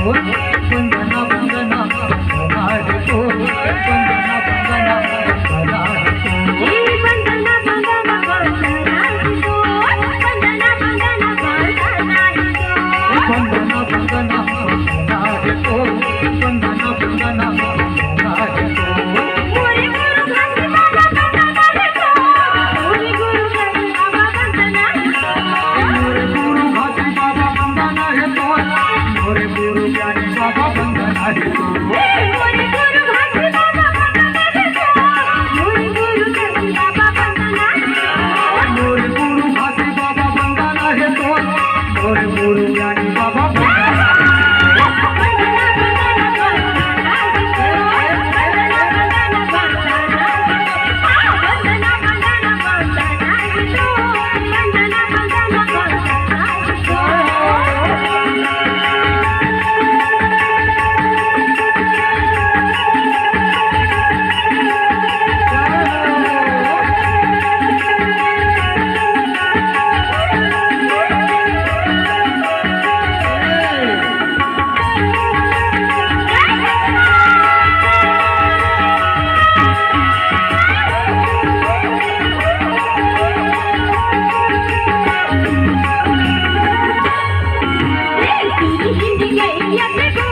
वंदना वंदना बनारे तो वंदना वंदना बनारे तो वंदना वंदना बनारे तो वंदना वंदना बनारे तो वंदना वंदना बनारे तो वंदना वंदना बनारे तो मोरे गुरु घासी बाबा बनारे तो मोरे गुरु घासी बाबा बनारे तो मोरे गुरु घासी बाबा बनारे तो मोरे गुरु ज्ञानी बाबा बनारे तो मोरे गुरु घासी बाबा बनारे तो मोरे गुरु घासी बाबा बनारे तो मोरे गुरु घासी बाबा बनारे तो मोरे गुरु ज्ञानी बाबा हिंदी गई